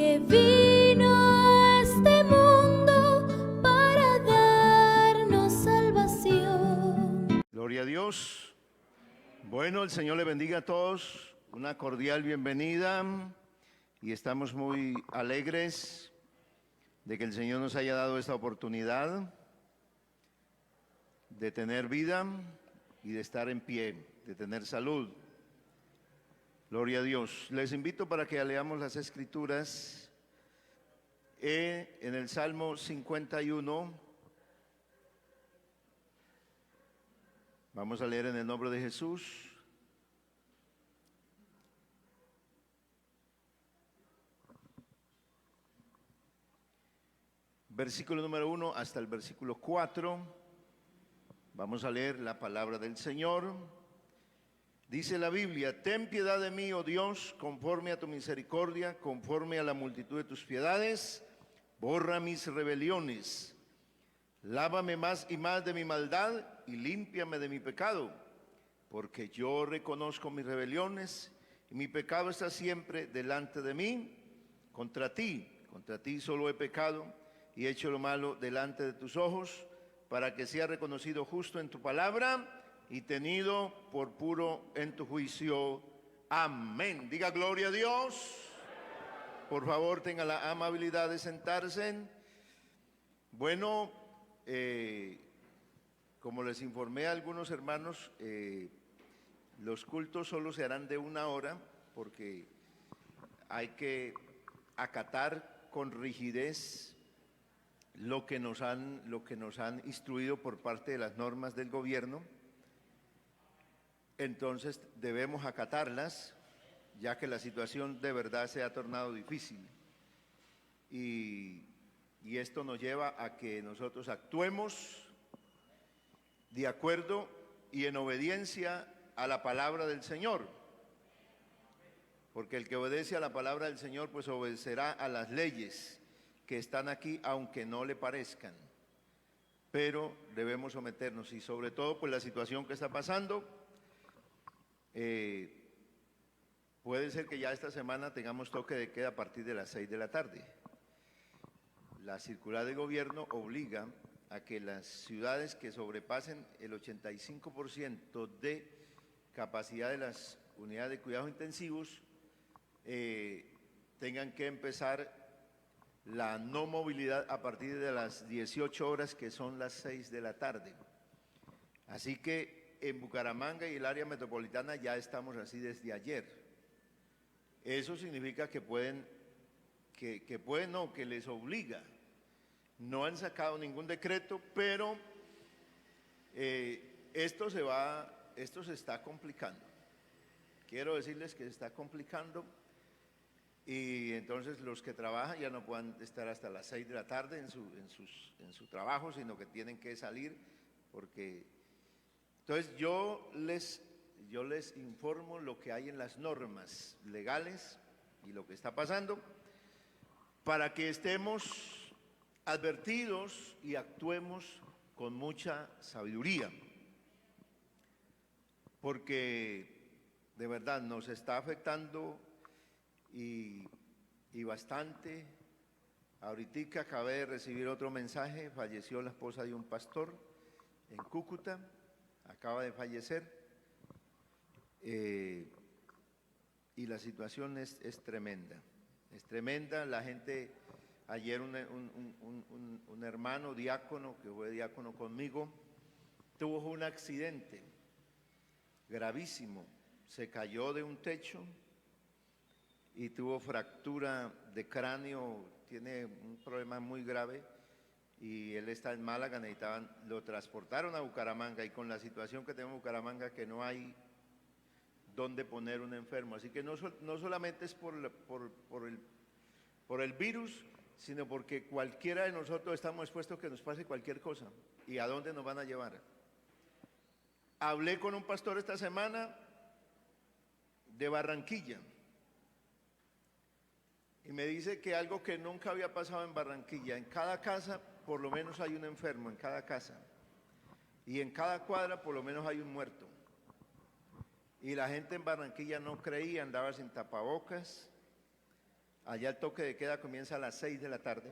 que vino a este mundo para darnos salvación. Gloria a Dios. Bueno, el Señor le bendiga a todos. Una cordial bienvenida. Y estamos muy alegres de que el Señor nos haya dado esta oportunidad de tener vida y de estar en pie, de tener salud. Gloria a Dios. Les invito para que leamos las Escrituras en el Salmo 51. Vamos a leer en el nombre de Jesús. Versículo número 1 hasta el versículo 4. Vamos a leer la palabra del Señor. Dice la Biblia: ten piedad de mí, oh Dios, conforme a tu misericordia, conforme a la multitud de tus piedades, borra mis rebeliones. Lávame más y más de mi maldad y límpiame de mi pecado, porque yo reconozco mis rebeliones y mi pecado está siempre delante de mí. Contra ti solo he pecado y he hecho lo malo delante de tus ojos, para que sea reconocido justo en tu palabra y tenido por puro en tu juicio. Amén. Diga gloria a Dios. Por favor, tenga la amabilidad de sentarse. Bueno, como les informé a algunos hermanos, los cultos solo se harán de 1 hora, porque hay que acatar con rigidez lo que nos han instruido por parte de las normas del gobierno. Entonces debemos acatarlas, ya que la situación de verdad se ha tornado difícil. Y esto nos lleva a que nosotros actuemos de acuerdo y en obediencia a la palabra del Señor. Porque el que obedece a la palabra del Señor, pues obedecerá a las leyes que están aquí, aunque no le parezcan. Pero debemos someternos, y sobre todo pues la situación que está pasando, puede ser que ya esta semana tengamos toque de queda a partir de las 6 de la tarde. La circular de gobierno obliga a que las ciudades que sobrepasen el 85% de capacidad de las unidades de cuidados intensivos tengan que empezar la no movilidad a partir de las 18 horas, que son las 6 de la tarde. Así que en Bucaramanga y el área metropolitana ya estamos así desde ayer. Eso significa que que les obliga. No han sacado ningún decreto, pero esto se está complicando. Quiero decirles que se está complicando, y entonces los que trabajan ya no puedan estar hasta las 6 de la tarde en su trabajo, sino que tienen que salir, porque entonces yo les informo lo que hay en las normas legales y lo que está pasando, para que estemos advertidos y actuemos con mucha sabiduría, porque de verdad nos está afectando y bastante. Ahorita acabé de recibir otro mensaje: falleció la esposa de un pastor en Cúcuta, acaba de fallecer, y la situación es tremenda, es tremenda. La gente, ayer un hermano diácono, que fue diácono conmigo, tuvo un accidente gravísimo, se cayó de un techo y tuvo fractura de cráneo, tiene un problema muy grave, y él está en Málaga. Lo transportaron a Bucaramanga, y con la situación que tenemos en Bucaramanga, que no hay dónde poner un enfermo. Así que no solamente es por el virus, sino porque cualquiera de nosotros estamos expuestos a que nos pase cualquier cosa. ¿Y a dónde nos van a llevar? Hablé con un pastor esta semana de Barranquilla, y me dice que algo que nunca había pasado en Barranquilla: en cada casa por lo menos hay un enfermo, en cada casa, y en cada cuadra por lo menos hay un muerto. Y la gente en Barranquilla no creía, andaba sin tapabocas, Allá el toque de queda comienza a las 6 de la tarde.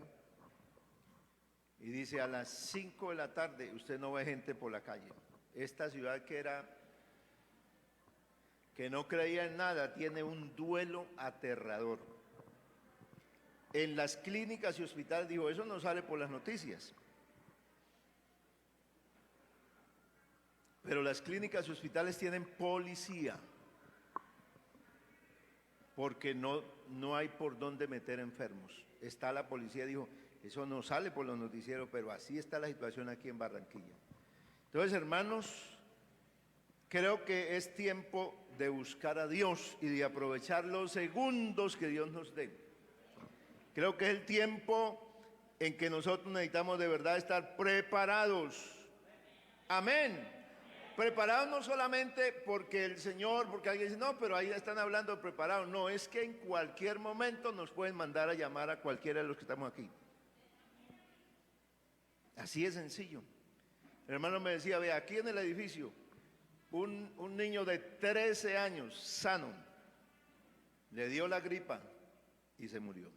Y dice, a las 5 de la tarde usted no ve gente por la calle. Esta ciudad que no creía en nada, tiene un duelo aterrador. En las clínicas y hospitales, dijo, eso no sale por las noticias. Pero las clínicas y hospitales tienen policía, porque no hay por dónde meter enfermos. Está la policía, dijo, eso no sale por los noticieros, pero así está la situación aquí en Barranquilla. Entonces, hermanos, creo que es tiempo de buscar a Dios y de aprovechar los segundos que Dios nos dé. Creo que es el tiempo en que nosotros necesitamos de verdad estar preparados. Amén. Preparados no solamente porque el Señor, porque alguien dice, no, pero ahí están hablando de preparados. No, es que en cualquier momento nos pueden mandar a llamar a cualquiera de los que estamos aquí. Así es sencillo. El hermano me decía, ve, aquí en el edificio, un niño de 13 años, sano, le dio la gripa y se murió.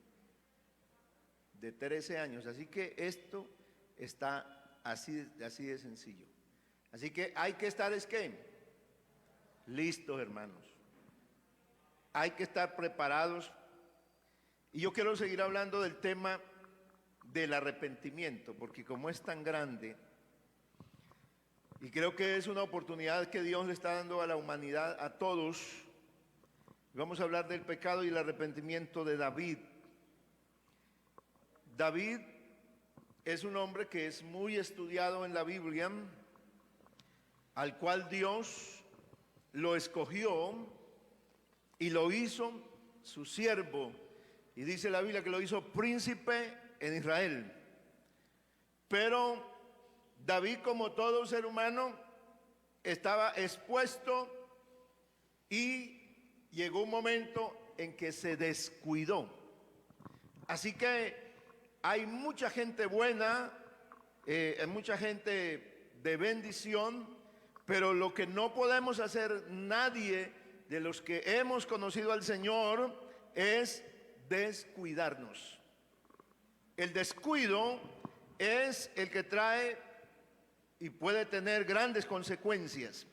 De 13 años. Así que esto está así de sencillo. Así que hay que estar, ¿es qué? Listos, hermanos. Hay que estar preparados. Y yo quiero seguir hablando del tema del arrepentimiento, porque como es tan grande, y creo que es una oportunidad que Dios le está dando a la humanidad, a todos, vamos a hablar del pecado y el arrepentimiento de David. David es un hombre que es muy estudiado en la Biblia, al cual Dios lo escogió y lo hizo su siervo. Y dice la Biblia que lo hizo príncipe en Israel. Pero David, como todo ser humano, estaba expuesto y llegó un momento en que se descuidó. Así que hay mucha gente buena, hay mucha gente de bendición, pero lo que no podemos hacer nadie de los que hemos conocido al Señor es descuidarnos. El descuido es el que trae y puede tener grandes consecuencias.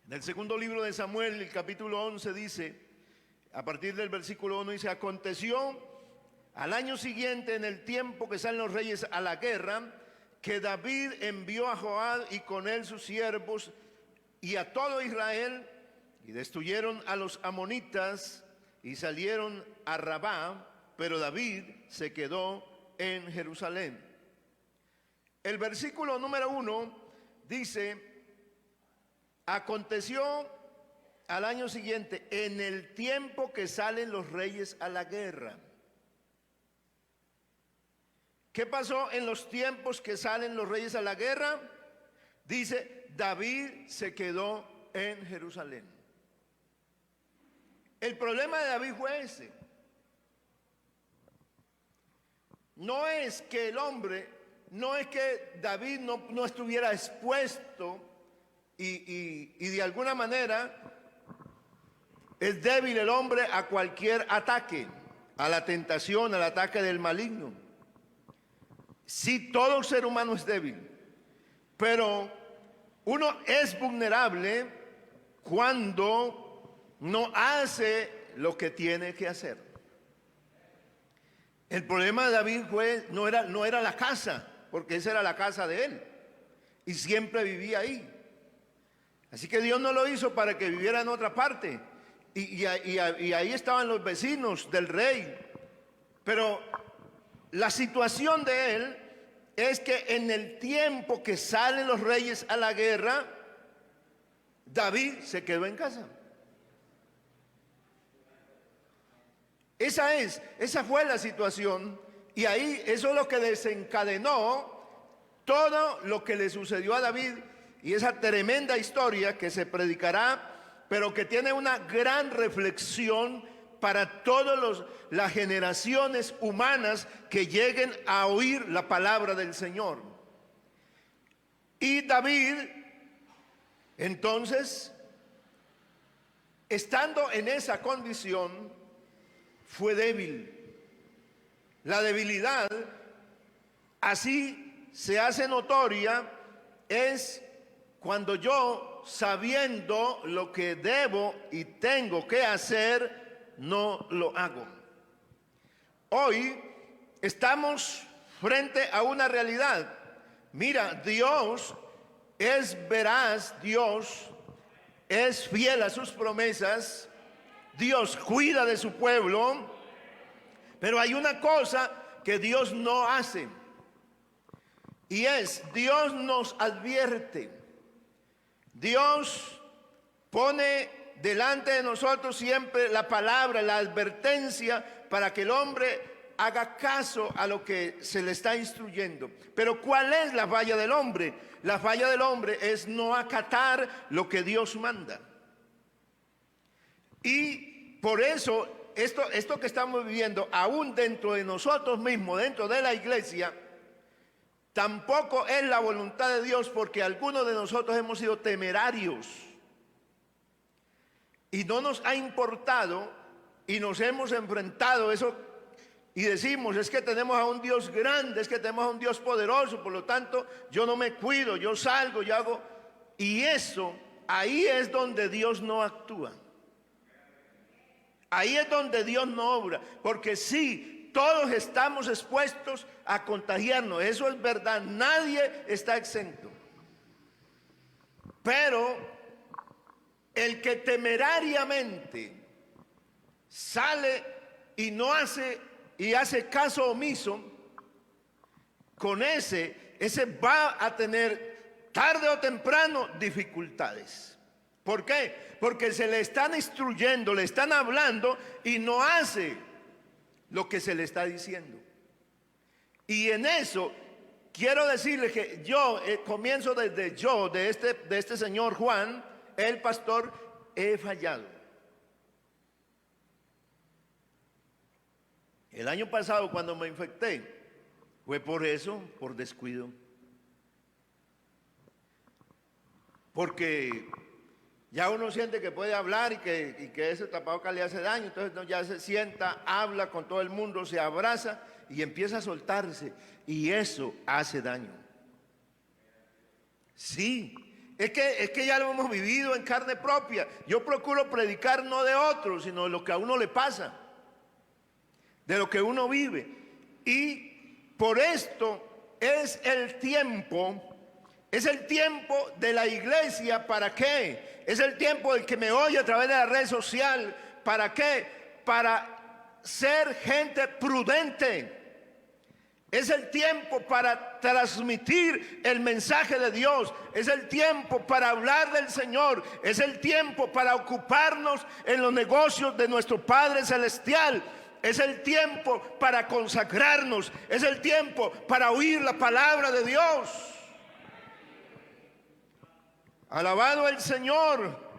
En el segundo libro de Samuel, el capítulo 11 dice, a partir del versículo 1 dice, aconteció al año siguiente, en el tiempo que salen los reyes a la guerra, que David envió a Joab y con él sus siervos y a todo Israel, y destruyeron a los amonitas y salieron a Rabá, pero David se quedó en Jerusalén. El versículo número 1 dice, aconteció al año siguiente, en el tiempo que salen los reyes a la guerra. ¿Qué pasó en los tiempos que salen los reyes a la guerra? Dice, David se quedó en Jerusalén. El problema de David fue ese. No es que el hombre, no es que David no estuviera expuesto y de alguna manera es débil el hombre a cualquier ataque, a la tentación, al ataque del maligno. Sí, todo ser humano es débil, pero uno es vulnerable cuando no hace lo que tiene que hacer. El problema de David no era la casa, porque esa era la casa de él, y siempre vivía ahí. Así que Dios no lo hizo para que viviera en otra parte, y ahí estaban los vecinos del rey, pero la situación de él es que en el tiempo que salen los reyes a la guerra, David se quedó en casa. Esa fue la situación, y ahí eso es lo que desencadenó todo lo que le sucedió a David, y esa tremenda historia que se predicará, pero que tiene una gran reflexión para todas las generaciones humanas que lleguen a oír la palabra del Señor. Y David, entonces, estando en esa condición, fue débil. La debilidad, así se hace notoria, es cuando yo, sabiendo lo que debo y tengo que hacer, no lo hago. Hoy estamos frente a una realidad. Mira, Dios es veraz, Dios es fiel a sus promesas, Dios cuida de su pueblo, pero hay una cosa que Dios no hace, y es, Dios nos advierte, Dios pone delante de nosotros siempre la palabra, la advertencia, para que el hombre haga caso a lo que se le está instruyendo. Pero ¿cuál es la falla del hombre? La falla del hombre es no acatar lo que Dios manda. Y por eso esto que estamos viviendo, aún dentro de nosotros mismos, dentro de la iglesia, tampoco es la voluntad de Dios, porque algunos de nosotros hemos sido temerarios y no nos ha importado, y nos hemos enfrentado eso, y decimos, es que tenemos a un Dios grande, es que tenemos a un Dios poderoso, por lo tanto yo no me cuido, yo salgo, yo hago, y eso, ahí es donde Dios no actúa, ahí es donde Dios no obra, porque sí, todos estamos expuestos a contagiarnos, eso es verdad, nadie está exento, pero el que temerariamente sale y no hace, y hace caso omiso, con ese va a tener tarde o temprano dificultades. ¿Por qué? Porque se le están instruyendo, le están hablando y no hace lo que se le está diciendo. Y en eso quiero decirle que yo comienzo desde de este señor Juan, el pastor, he fallado. El año pasado, cuando me infecté, fue por eso, por descuido. Porque ya uno siente que puede hablar y que ese tapabocas le hace daño, entonces ya se sienta, habla con todo el mundo, se abraza y empieza a soltarse. Y eso hace daño. Sí, es que ya lo hemos vivido en carne propia. Yo procuro predicar no de otros, sino de lo que a uno le pasa, de lo que uno vive. Y por esto es el tiempo de la iglesia. ¿Para qué? Es el tiempo del que me oye a través de la red social. ¿Para qué? Para ser gente prudente. Es el tiempo para transmitir el mensaje de Dios. Es el tiempo para hablar del Señor. Es el tiempo para ocuparnos en los negocios de nuestro Padre Celestial. Es el tiempo para consagrarnos. Es el tiempo para oír la palabra de Dios. Alabado el Señor.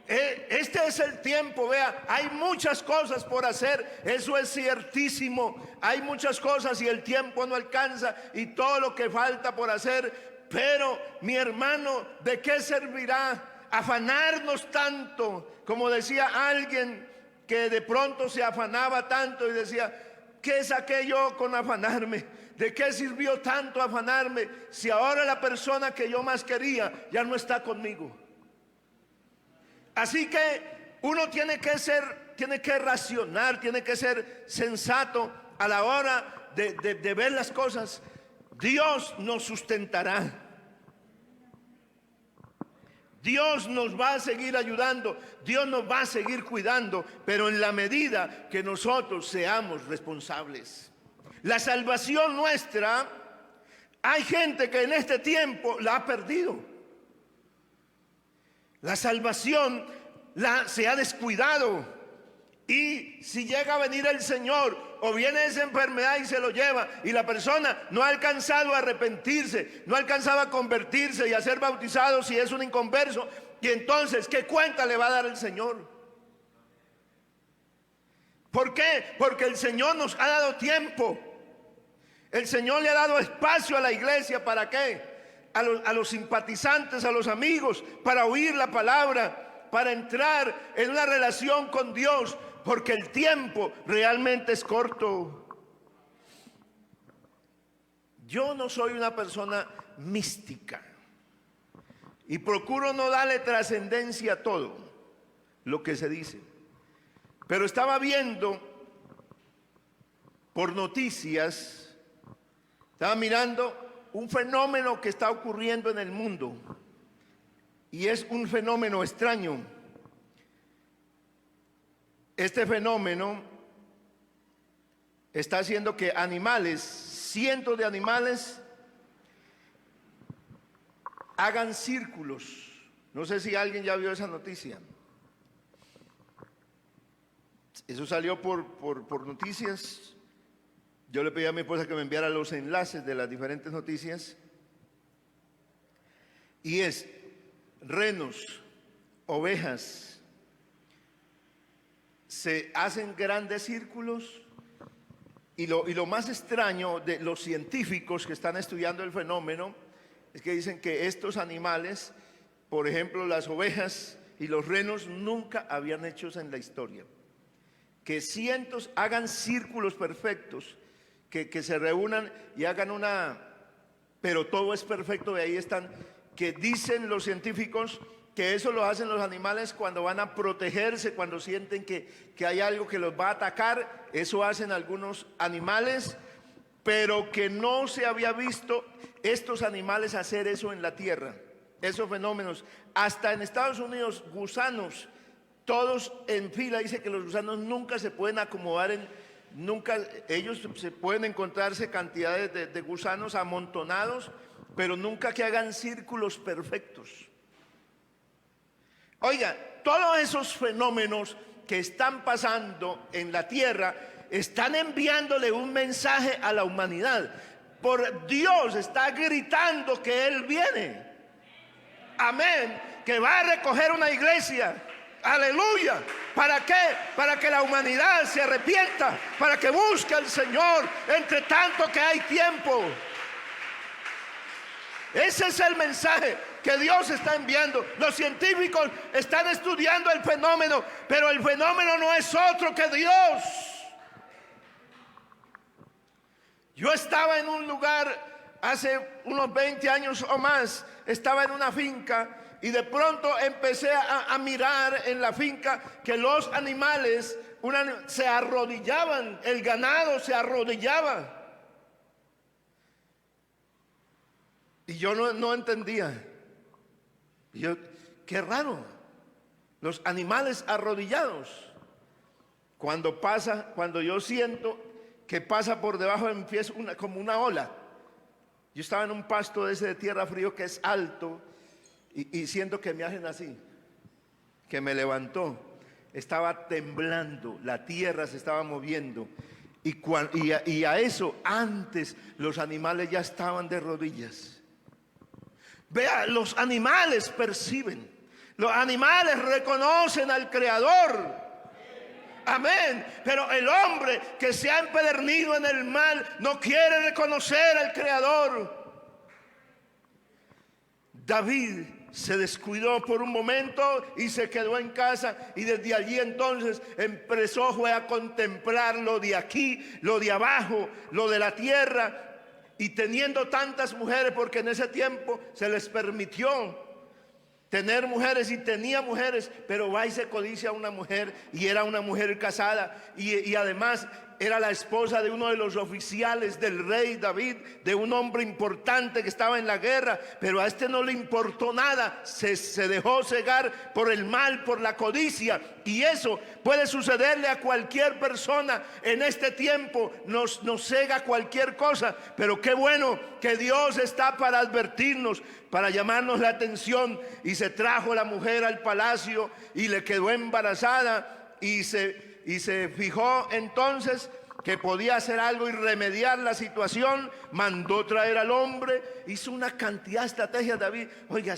Este es el tiempo, vea, hay muchas cosas por hacer, eso es ciertísimo. Hay muchas cosas y el tiempo no alcanza y todo lo que falta por hacer. Pero mi hermano, ¿de qué servirá afanarnos tanto? Como decía alguien que de pronto se afanaba tanto y decía, ¿qué saqué yo con afanarme? ¿De qué sirvió tanto afanarme si ahora la persona que yo más quería ya no está conmigo? Así que uno tiene que racionar, tiene que ser sensato a la hora de ver las cosas. Dios nos sustentará. Dios nos va a seguir ayudando, Dios nos va a seguir cuidando, pero en la medida que nosotros seamos responsables. La salvación nuestra, hay gente que en este tiempo la ha perdido. La salvación se ha descuidado. Y si llega a venir el Señor o viene esa enfermedad y se lo lleva, y la persona no ha alcanzado a arrepentirse, no ha alcanzado a convertirse y a ser bautizado si es un inconverso, y entonces ¿qué cuenta le va a dar el Señor? ¿Por qué? Porque el Señor nos ha dado tiempo. El Señor le ha dado espacio a la iglesia. ¿Para qué? A los simpatizantes, a los amigos, para oír la palabra, para entrar en una relación con Dios, porque el tiempo realmente es corto. Yo no soy una persona mística y procuro no darle trascendencia a todo lo que se dice. Pero estaba viendo por noticias, estaba mirando un fenómeno que está ocurriendo en el mundo y es un fenómeno extraño. Este fenómeno está haciendo que animales, cientos de animales, hagan círculos. No sé si alguien ya vio esa noticia. Eso salió por noticias. Yo le pedí a mi esposa que me enviara los enlaces de las diferentes noticias. Y es renos, ovejas, se hacen grandes círculos. Y lo más extraño de los científicos que están estudiando el fenómeno es que dicen que estos animales, por ejemplo las ovejas y los renos, nunca habían hecho eso en la historia. Que cientos hagan círculos perfectos, que se reúnan y hagan pero todo es perfecto. De ahí están, que dicen los científicos que eso lo hacen los animales cuando van a protegerse, cuando sienten que hay algo que los va a atacar. Eso hacen algunos animales, pero que no se había visto estos animales hacer eso en la tierra, esos fenómenos. Hasta en Estados Unidos, gusanos, todos en fila. Dice que los gusanos nunca se pueden acomodar nunca, ellos se pueden encontrarse cantidades de gusanos amontonados, pero nunca que hagan círculos perfectos. Oiga, todos esos fenómenos que están pasando en la tierra están enviándole un mensaje a la humanidad. Por Dios está gritando que Él viene. Amén. Que va a recoger una iglesia. Aleluya. ¿Para qué? Para que la humanidad se arrepienta, para que busque al Señor entre tanto que hay tiempo. Ese es el mensaje que Dios está enviando. Los científicos están estudiando el fenómeno, pero el fenómeno no es otro que Dios. Yo estaba en un lugar hace unos 20 años o más, estaba en una finca y de pronto empecé a mirar en la finca que los animales se arrodillaban, el ganado se arrodillaba. Y yo no entendía. Yo, qué raro, los animales arrodillados. Cuando yo siento que pasa por debajo de mi pie como una ola. Yo estaba en un pasto ese de tierra frío que es alto y siento que me hacen así, que me levantó. Estaba temblando, la tierra se estaba moviendo y a eso antes los animales ya estaban de rodillas. Vea, los animales perciben, los animales reconocen al Creador. Amén. Pero el hombre que se ha empedernido en el mal no quiere reconocer al Creador. David se descuidó por un momento y se quedó en casa, y desde allí entonces empezó a contemplar lo de aquí, lo de abajo, lo de la tierra. Y teniendo tantas mujeres, porque en ese tiempo se les permitió tener mujeres, y tenía mujeres, pero va y se codicia a una mujer, y era una mujer casada, y además era la esposa de uno de los oficiales del rey David, de un hombre importante que estaba en la guerra, pero a este no le importó nada, se dejó cegar por el mal, por la codicia. Y eso puede sucederle a cualquier persona en este tiempo, nos cega cualquier cosa. Pero qué bueno que Dios está para advertirnos, para llamarnos la atención. Y se trajo la mujer al palacio y le quedó embarazada, y se fijó entonces que podía hacer algo y remediar la situación. Mandó traer al hombre, hizo una cantidad de estrategias David. Oiga,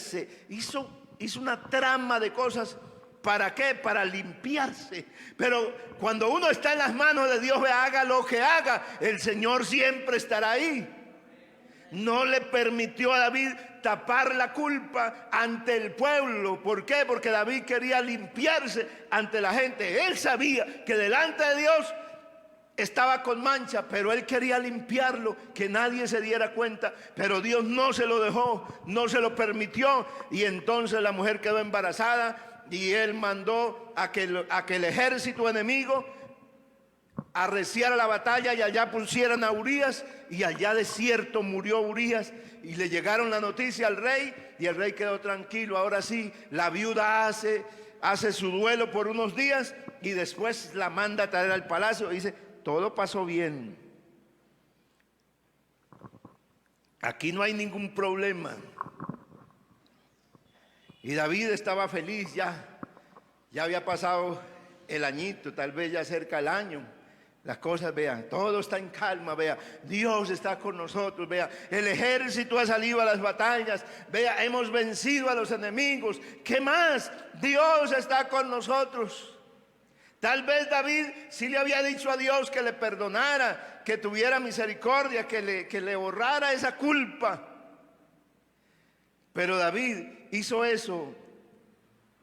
hizo una trama de cosas. ¿Para qué? Para limpiarse. Pero cuando uno está en las manos de Dios, haga lo que haga, el Señor siempre estará ahí. no le permitió a David tapar la culpa ante el pueblo. ¿Por qué? Porque David quería limpiarse ante la gente. Él sabía que delante de Dios estaba con mancha, pero él quería limpiarlo, que nadie se diera cuenta. Pero Dios no se lo dejó, no se lo permitió. Y entonces la mujer quedó embarazada y él mandó a que el ejército enemigo arreciara la batalla y allá pusieran a Urías, y allá desierto murió Urías. Y le llegaron la noticia al rey y el rey quedó tranquilo. Ahora sí, la viuda hace su duelo por unos días y después la manda a traer al palacio y dice: todo pasó bien, aquí no hay ningún problema. Y David estaba feliz, ya había pasado el añito, tal vez ya cerca el año. Las cosas, vea, todo está en calma, vea, Dios está con nosotros, vea, el ejército ha salido a las batallas, vea, hemos vencido a los enemigos. ¿Qué más? Dios está con nosotros. Tal vez David sí le había dicho a Dios que le perdonara, que tuviera misericordia, que le borrara esa culpa. Pero David hizo eso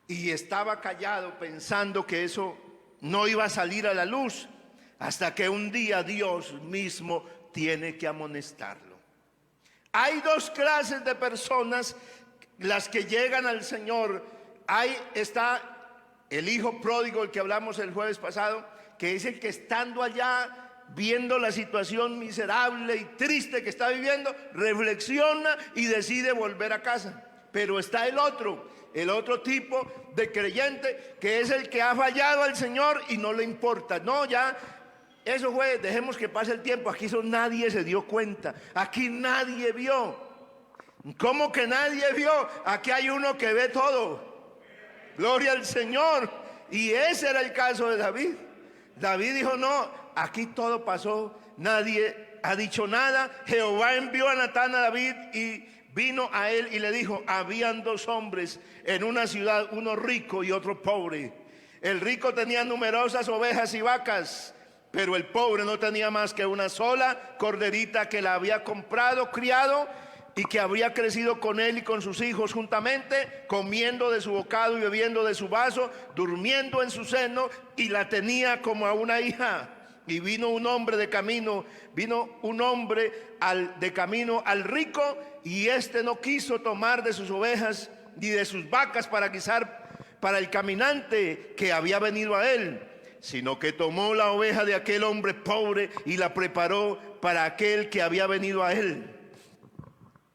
y estaba callado, pensando que eso no iba a salir a la luz, hasta que un día Dios mismo tiene que amonestarlo. Hay dos clases de personas, las que llegan al Señor. Ahí está el hijo pródigo, el que hablamos el jueves pasado, que es el que estando allá, viendo la situación miserable y triste que está viviendo, reflexiona y decide volver a casa. Pero está el otro tipo de creyente, que es el que ha fallado al Señor y no le importa. No, ya, eso fue, dejemos que pase el tiempo. Aquí nadie se dio cuenta, aquí nadie vio. ¿Cómo que nadie vio? Aquí hay uno que ve todo. Gloria al Señor. Y ese era el caso de David. David dijo: no, aquí todo pasó, nadie ha dicho nada. Jehová envió a Natán a David y vino a él y le dijo: habían dos hombres en una ciudad, uno rico y otro pobre. El rico tenía numerosas ovejas y vacas, pero el pobre no tenía más que una sola corderita que la había comprado, criado, y que habría crecido con él y con sus hijos juntamente, comiendo de su bocado y bebiendo de su vaso, durmiendo en su seno, y la tenía como a una hija. Y vino un hombre de camino al rico, y éste no quiso tomar de sus ovejas ni de sus vacas para guisar para el caminante que había venido a él, sino que tomó la oveja de aquel hombre pobre y la preparó para aquel que había venido a él.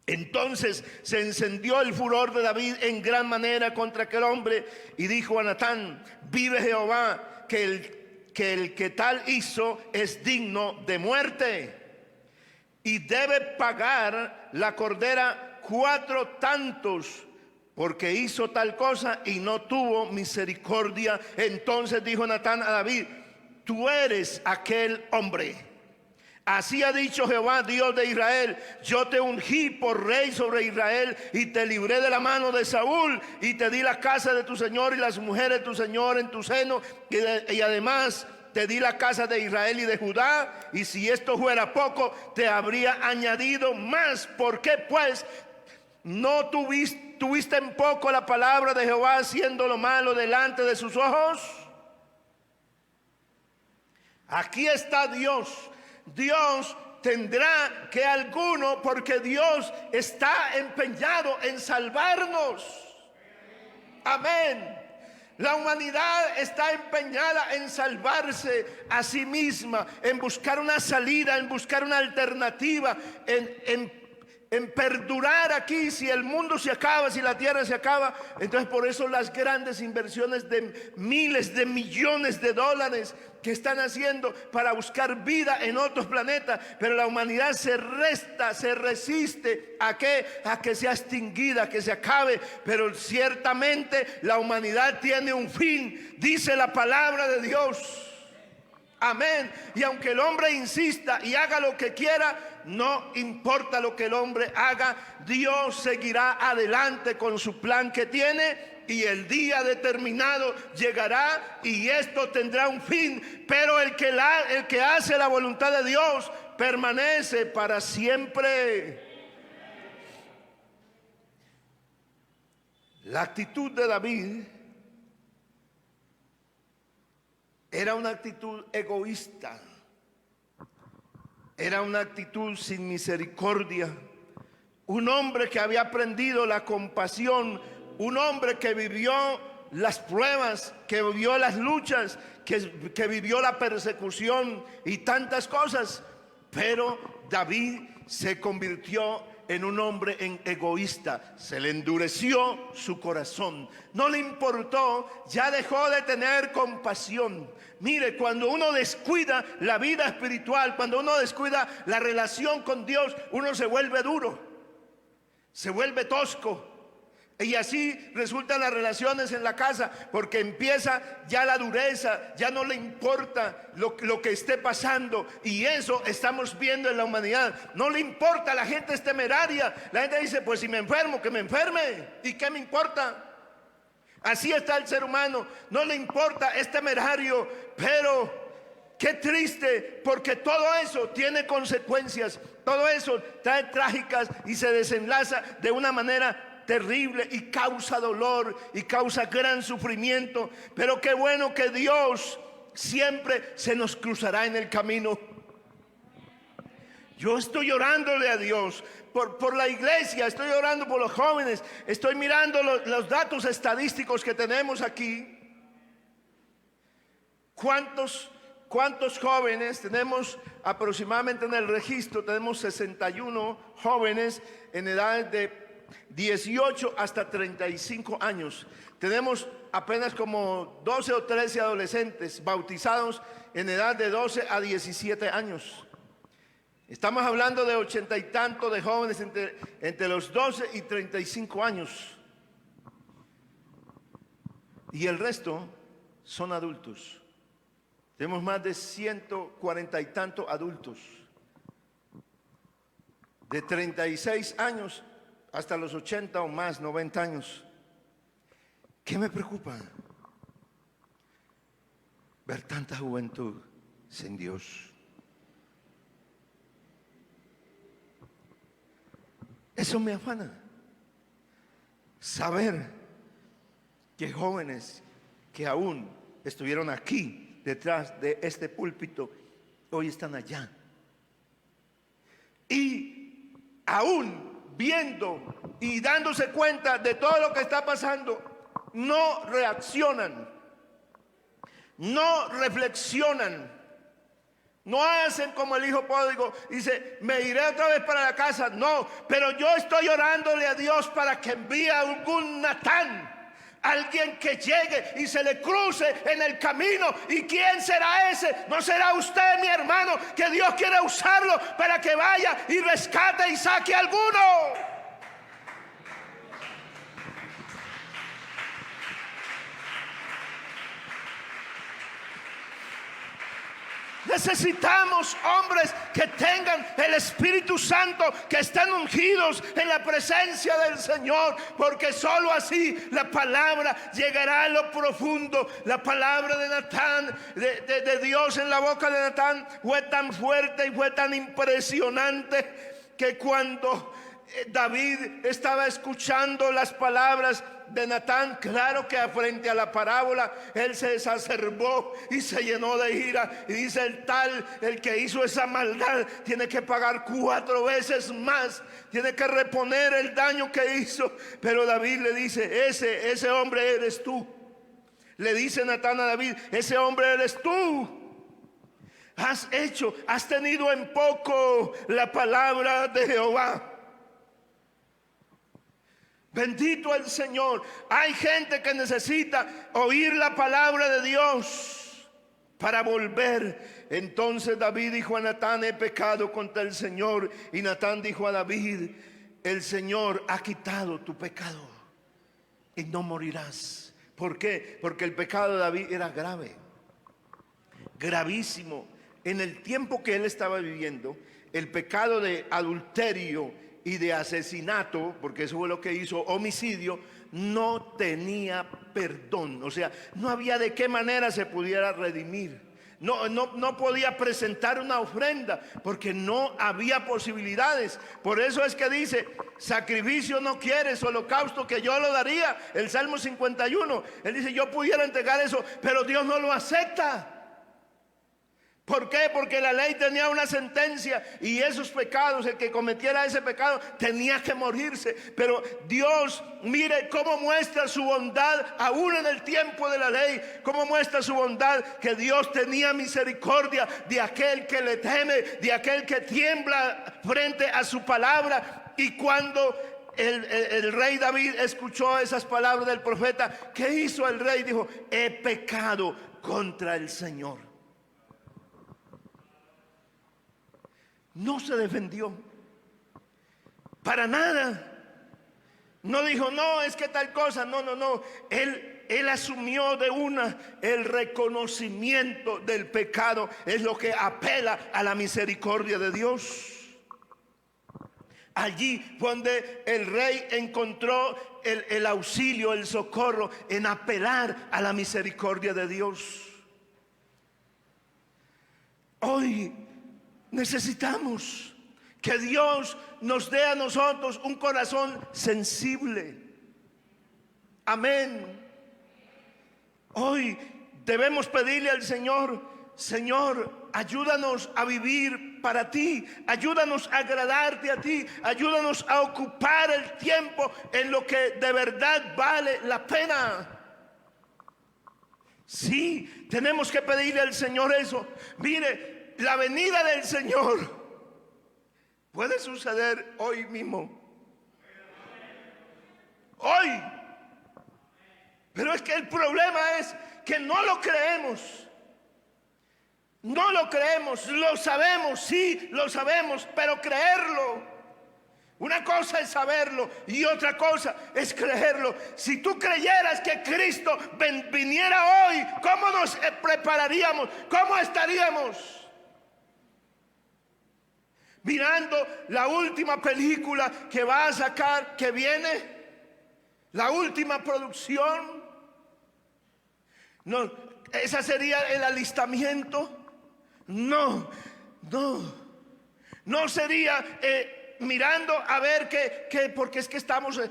Entonces se encendió el furor de David en gran manera contra aquel hombre, y dijo a Natán: vive Jehová, que el que tal hizo es digno de muerte, y debe pagar la cordera 4 tantos, porque hizo tal cosa y no tuvo misericordia. Entonces dijo Natán a David: tú eres aquel hombre. Así ha dicho Jehová, Dios de Israel: yo te ungí por rey sobre Israel, y te libré de la mano de Saúl, y te di la casa de tu señor y las mujeres de tu señor en tu seno, y además te di la casa de Israel y de Judá. Y si esto fuera poco, te habría añadido más. ¿Por qué pues no tuviste en poco la palabra de Jehová, haciendo lo malo delante de sus ojos? Aquí está Dios. Dios tendrá que alguno, porque Dios está empeñado en salvarnos. Amén. La humanidad está empeñada en salvarse a sí misma, en buscar una salida, en buscar una alternativa, en perdurar aquí. Si el mundo se acaba, si la tierra se acaba, entonces por eso las grandes inversiones de miles de millones de dólares que están haciendo para buscar vida en otros planetas. Pero la humanidad se resiste a que sea extinguida, a que se acabe. Pero ciertamente la humanidad tiene un fin, dice la palabra de Dios. Amén. Y aunque el hombre insista y haga lo que quiera, no importa lo que el hombre haga, Dios seguirá adelante con su plan que tiene, y el día determinado llegará y esto tendrá un fin. Pero el que hace la voluntad de Dios permanece para siempre. La actitud de David era una actitud egoísta, era una actitud sin misericordia, un hombre que había aprendido la compasión, un hombre que vivió las pruebas, que vivió las luchas, que vivió la persecución y tantas cosas. Pero David se convirtió en un hombre egoísta, se le endureció su corazón, no le importó, ya dejó de tener compasión. Mire, cuando uno descuida la vida espiritual, cuando uno descuida la relación con Dios, uno se vuelve duro, se vuelve tosco. Y así resultan las relaciones en la casa, porque empieza ya la dureza, ya no le importa lo que esté pasando. Y eso estamos viendo en la humanidad. No le importa, la gente es temeraria. La gente dice, pues si me enfermo, que me enferme. ¿Y qué me importa? Así está el ser humano, no le importa, es temerario. Pero qué triste, porque todo eso tiene consecuencias. Todo eso trae trágicas y se desenlaza de una manera terrible y causa dolor y causa gran sufrimiento. Pero qué bueno que Dios siempre se nos cruzará en el camino. Yo estoy orándole a Dios por la iglesia, estoy orando por los jóvenes, estoy mirando los datos estadísticos que tenemos aquí. ¿Cuántos jóvenes tenemos? Aproximadamente en el registro tenemos 61 jóvenes en edades de 18 hasta 35 años. Tenemos apenas como 12 o 13 adolescentes bautizados en edad de 12 a 17 años. Estamos hablando de 80 y tanto de jóvenes entre los 12 y 35 años. Y el resto son adultos. Tenemos más de 140 y tanto adultos. De 36 años hasta los 80 o más, 90 años. ¿Qué me preocupa? Ver tanta juventud sin Dios. Eso me afana. Saber que jóvenes que aún estuvieron aquí detrás de este púlpito, hoy están allá. Y aún viendo y dándose cuenta de todo lo que está pasando, no reaccionan, no reflexionan, no hacen como el hijo pródigo, dice, me iré otra vez para la casa. No, pero yo estoy orándole a Dios para que envíe a algún Natán, alguien que llegue y se le cruce en el camino. ¿Y quién será ese? ¿No será usted, mi hermano, que Dios quiere usarlo para que vaya y rescate y saque a alguno? Necesitamos hombres que tengan el Espíritu Santo, que estén ungidos en la presencia del Señor, porque solo así la palabra llegará a lo profundo. La palabra de Natán, de Dios en la boca de Natán, fue tan fuerte y fue tan impresionante que cuando David estaba escuchando las palabras de Natán, claro que frente a la parábola él se exacerbó y se llenó de ira, y dice, el que hizo esa maldad tiene que pagar 4 veces más, tiene que reponer el daño que hizo. Pero David le dice, ese hombre eres tú. Le dice Natán a David, ese hombre eres tú. Has tenido en poco la palabra de Jehová. Bendito el Señor. Hay gente que necesita oír la palabra de Dios para volver. Entonces David dijo a Natán, he pecado contra el Señor. Y Natán dijo a David, el Señor ha quitado tu pecado y no morirás. ¿Por qué? Porque el pecado de David era grave, gravísimo. En el tiempo que él estaba viviendo, el pecado de adulterio y de asesinato, porque eso fue lo que hizo, homicidio, no tenía perdón. O sea, no había de qué manera se pudiera redimir. no podía presentar una ofrenda porque no había posibilidades. Por eso es que dice: sacrificio no quieres, holocausto que yo lo daría. El Salmo 51, él dice: yo pudiera entregar eso, pero Dios no lo acepta. ¿Por qué? Porque la ley tenía una sentencia y esos pecados, el que cometiera ese pecado tenía que morirse. Pero Dios, mire cómo muestra su bondad aún en el tiempo de la ley, cómo muestra su bondad, que Dios tenía misericordia de aquel que le teme, de aquel que tiembla frente a su palabra. Y cuando el rey David escuchó esas palabras del profeta, ¿qué hizo el rey? Dijo: he pecado contra el Señor. No se defendió para nada. No dijo: no, es que tal cosa. No. Él asumió de una el reconocimiento del pecado. Es lo que apela a la misericordia de Dios. Allí donde el rey encontró el auxilio, el socorro, en apelar a la misericordia de Dios. Hoy necesitamos que Dios nos dé a nosotros un corazón sensible. Amén. Hoy debemos pedirle al Señor: Señor, ayúdanos a vivir para ti, ayúdanos a agradarte a ti, ayúdanos a ocupar el tiempo en lo que de verdad vale la pena. Sí, tenemos que pedirle al Señor eso. Mire, la venida del Señor puede suceder hoy mismo. Hoy. Pero es que el problema es que no lo creemos. No lo creemos. Lo sabemos, sí, lo sabemos, pero creerlo. Una cosa es saberlo y otra cosa es creerlo. Si tú creyeras que Cristo viniera hoy, ¿cómo nos prepararíamos? ¿Cómo estaríamos? Mirando la última película que va a sacar, que viene, la última producción. No, esa sería el alistamiento. No sería mirando a ver qué, porque es que estamos,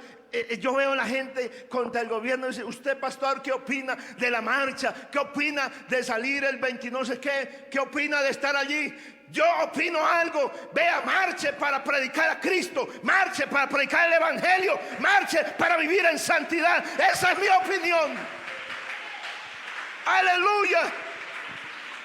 yo veo a la gente contra el gobierno y dice: usted, pastor, ¿qué opina de la marcha? ¿Qué opina de salir el 20 no sé qué? ¿Qué opina de estar allí? Yo opino algo: vea, marche para predicar a Cristo, marche para predicar el Evangelio, marche para vivir en santidad. Esa es mi opinión. Aleluya.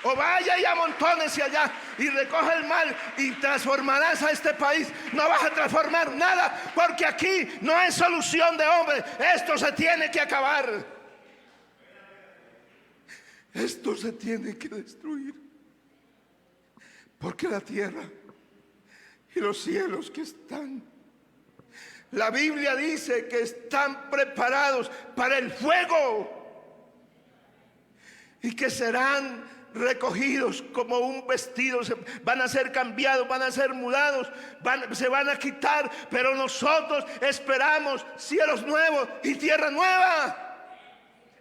O vaya y amontónese allá y recoge el mal y transformarás a este país. No vas a transformar nada, porque aquí no hay solución de hombre. Esto se tiene que acabar. Esto se tiene que destruir, porque la tierra y los cielos que están, la Biblia dice que están preparados para el fuego y que serán recogidos como un vestido. Van a ser cambiados, van a ser mudados, se van a quitar. Pero nosotros esperamos cielos nuevos y tierra nueva.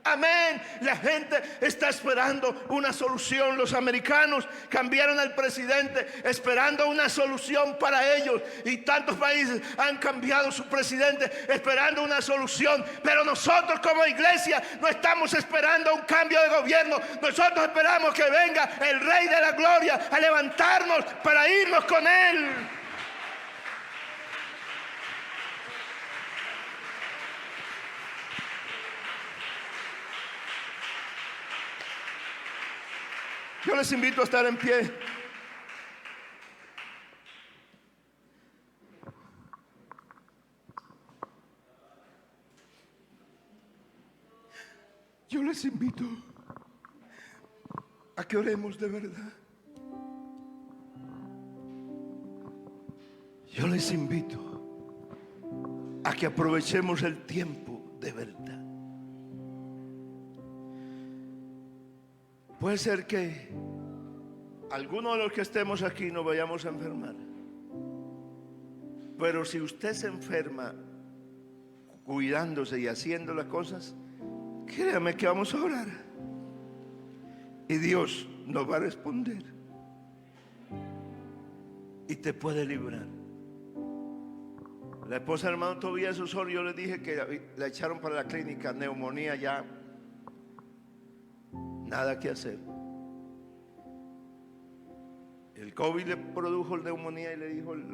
Amén. La gente está esperando una solución. Los americanos cambiaron al presidente esperando una solución para ellos, y tantos países han cambiado su presidente esperando una solución. Pero nosotros como iglesia no estamos esperando un cambio de gobierno. Nosotros esperamos que venga el Rey de la Gloria a levantarnos para irnos con Él. Yo les invito a estar en pie. Yo les invito a que oremos de verdad. Yo les invito a que aprovechemos el tiempo de verdad. Puede ser que algunos de los que estemos aquí nos vayamos a enfermar, pero si usted se enferma cuidándose y haciendo las cosas, créame que vamos a orar y Dios nos va a responder y te puede librar. La esposa del hermano Tobías Osorio, yo le dije que la echaron para la clínica, neumonía ya, nada que hacer. El COVID le produjo neumonía y le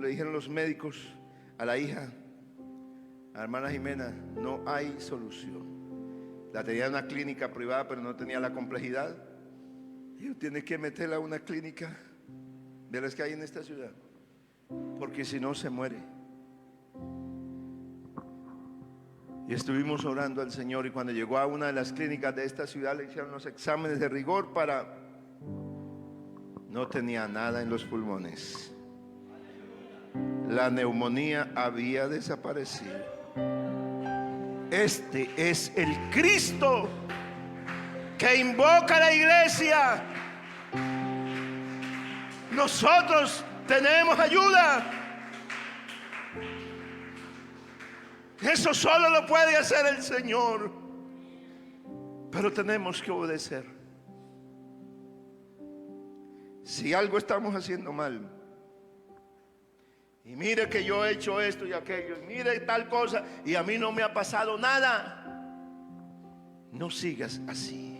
dijeron los médicos a la hija, a la hermana Jimena, no hay solución. La tenía en una clínica privada, pero no tenía la complejidad. Y tiene que meterla a una clínica de las que hay en esta ciudad, porque si no se muere. Y estuvimos orando al Señor, y cuando llegó a una de las clínicas de esta ciudad le hicieron los exámenes de rigor no tenía nada en los pulmones. La neumonía había desaparecido. Este es el Cristo que invoca a la iglesia. Nosotros tenemos ayuda. Eso solo lo puede hacer el Señor, pero tenemos que obedecer. Si algo estamos haciendo mal, y mire que yo he hecho esto y aquello, y mire tal cosa, y a mí no me ha pasado nada, no sigas así.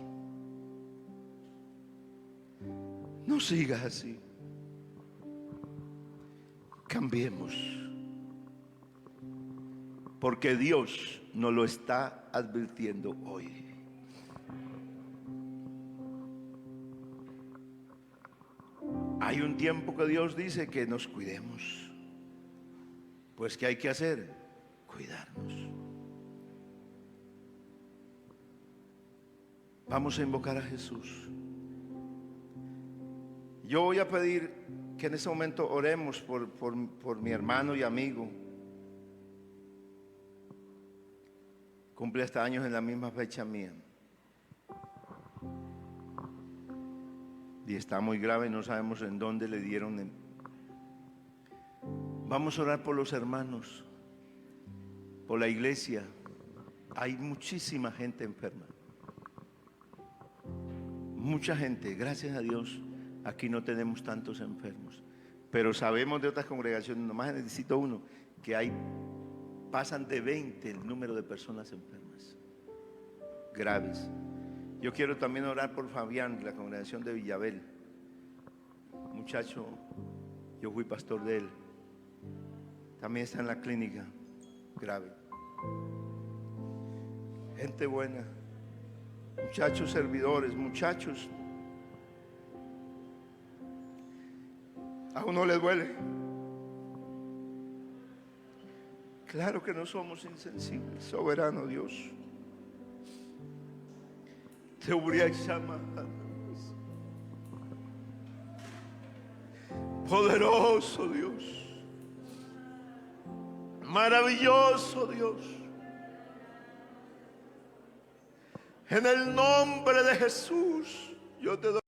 No sigas así. Cambiemos, porque Dios nos lo está advirtiendo hoy. Hay un tiempo que Dios dice que nos cuidemos. Pues ¿qué hay que hacer? Cuidarnos. Vamos a invocar a Jesús. Yo voy a pedir que en ese momento oremos por mi hermano y amigo. Cumple hasta años en la misma fecha mía. Y está muy grave, no sabemos en dónde le dieron. Vamos a orar por los hermanos, por la iglesia. Hay muchísima gente enferma. Mucha gente, gracias a Dios, aquí no tenemos tantos enfermos. Pero sabemos de otras congregaciones, nomás necesito uno, que pasan de 20 el número de personas enfermas, graves. Yo quiero también orar por Fabián, de la congregación de Villabel. Muchacho, yo fui pastor de él. También está en la clínica, grave. Gente buena, muchachos servidores, muchachos. ¿A uno le duele? Claro que no somos insensibles, soberano Dios. Te habría llamado. Poderoso Dios, maravilloso Dios, en el nombre de Jesús yo te doy